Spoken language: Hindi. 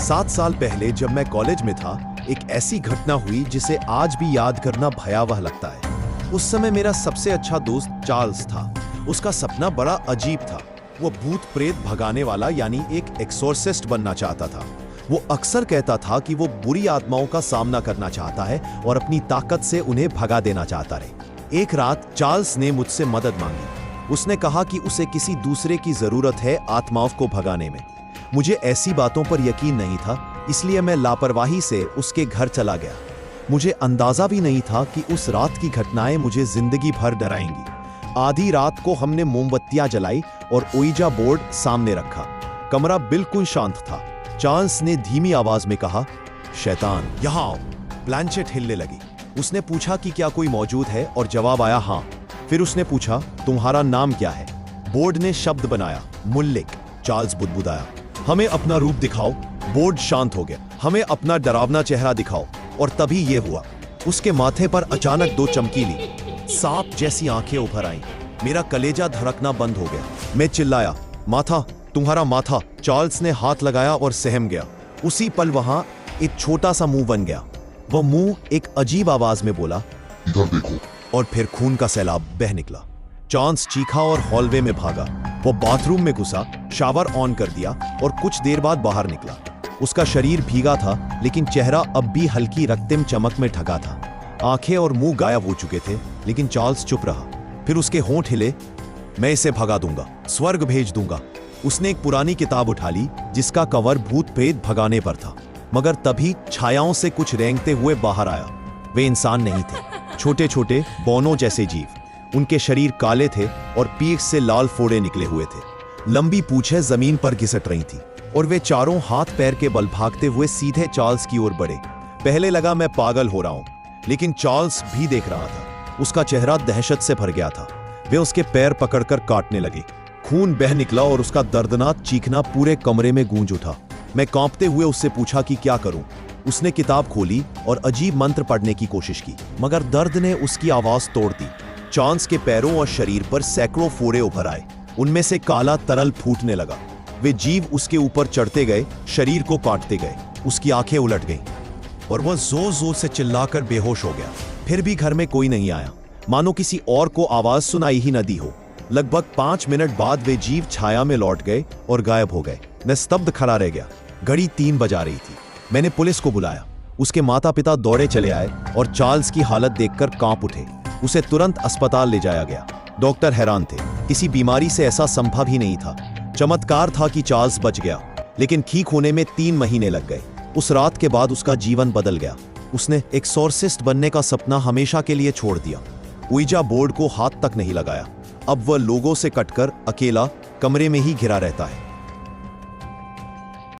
7 साल पहले जब मैं कॉलेज में था, एक ऐसी घटना हुई जिसे आज भी याद करना भयावह लगता है। उस समय मेरा सबसे अच्छा दोस्त चार्ल्स था। उसका सपना बड़ा अजीब था। वो भूत प्रेत भगाने वाला यानी एक एक्सोर्सिस्ट बनना चाहता था। वो अक्सर कहता था कि वो बुरी आत्माओं का सामना करना चाहता है और अपनी ताकत से उन्हें भगा देना चाहता है। एक रात चार्ल्स ने मुझसे मदद मांगी। उसने कहा कि उसे किसी दूसरे की जरूरत है आत्माओं को भगाने में। मुझे ऐसी बातों पर यकीन नहीं था, इसलिए मैं लापरवाही से उसके घर चला गया। मुझे अंदाजा भी नहीं था कि उस रात की घटनाएं मुझे जिंदगी भर डराएंगी। आधी रात को हमने मोमबत्तियां जलाई और ओइजा बोर्ड सामने रखा। कमरा बिल्कुल शांत था। चार्ल्स ने धीमी आवाज में कहा, शैतान यहां आओ। ब्लैंचेट हिलने लगी। उसने पूछा कि क्या कोई मौजूद है और जवाब आया हाँ। फिर उसने पूछा, तुम्हारा नाम क्या है? बोर्ड ने शब्द बनाया, मुल्लिक। चार्ल्स बुदबुदाया, हमें अपना रूप दिखाओ। बोर्ड शांत हो गया। हमें अपना डरावना चेहरा दिखाओ। और तभी यह हुआ। उसके माथे पर अचानक 2 चमकीली सांप जैसी आंखें उभर आईं। मेरा कलेजा धड़कना बंद हो गया। मैं चिल्लाया, माथा, तुम्हारा माथा। चार्ल्स ने हाथ लगाया और सहम गया। उसी पल वहां एक छोटा सा मुंह बन गया। वह मुंह एक अजीब आवाज में बोला, इधर देखो। और फिर खून का सैलाब बह निकला। चार्ल्स चीखा और हॉलवे में भागा। वो बाथरूम में घुसा, शावर ऑन कर दिया और कुछ देर बाद बाहर निकला। उसका शरीर भीगा था, लेकिन चेहरा अब भी हल्की रक्तिम चमक में ढका था। आंखें और मुंह गायब हो चुके थे, लेकिन चार्ल्स चुप रहा। फिर उसके होंठ हिले, मैं इसे भगा दूंगा, स्वर्ग भेज दूंगा। उसने एक पुरानी किताब उठा ली जिसका कवर भूत प्रेत भगाने पर था। मगर तभी छायाओं से कुछ रेंगते हुए बाहर आया। वे इंसान नहीं थे, छोटे छोटे बौनों जैसे जीव। उनके शरीर काले थे और पीठ से लाल फोड़े निकले हुए थे। लंबी पूंछें जमीन पर घिसट रही थी और वे चारों हाथ पैर के बल भागते हुए सीधे चार्ल्स की ओर बढ़े। पहले लगा मैं पागल हो रहा हूं, लेकिन चार्ल्स भी देख रहा था। उसका चेहरा दहशत से भर गया था। वे उसके पैर पकड़कर काटने लगे। खून बह निकला और उसका दर्दनाक चीखना पूरे कमरे में गूंज उठा। मैं कांपते हुए उससे पूछा कि क्या करूं। उसने किताब खोली और अजीब मंत्र पढ़ने की कोशिश की, मगर दर्द ने उसकी आवाज तोड़ दी। चार्ल्स के पैरों और शरीर पर सैकड़ों फोड़े उभर आए। उनमें से काला तरल फूटने लगा। वे जीव उसके ऊपर चढ़ते गए, शरीर को काटते गए। उसकी आंखें उलट गईं और वह जोर जोर से चिल्लाकर बेहोश हो गया। फिर भी घर में कोई नहीं आया, मानो किसी और को आवाज सुनाई ही न दी हो। लगभग 5 मिनट बाद वे जीव छाया में लौट गए और गायब हो गए। मैं स्तब्ध खड़ा रह गया। घड़ी 3 बजा रही थी। मैंने पुलिस को बुलाया। उसके माता पिता दौड़े चले आए और चार्ल्स की हालत देखकर कांप उठे। उसे तुरंत अस्पताल ले जाया गया। डॉक्टर हैरान थे। किसी बीमारी से ऐसा संभव ही नहीं था। चमत्कार था कि चार्ल्स बच गया, लेकिन ठीक होने में 3 महीने लग गए। उस रात के बाद उसका जीवन बदल गया। उसने एक्सोर्सिस्ट बनने का सपना हमेशा के लिए छोड़ दिया। ओइजा बोर्ड को हाथ तक नहीं लगाया। अब वह लोगों से कटकर अकेला कमरे में ही घिरा रहता है।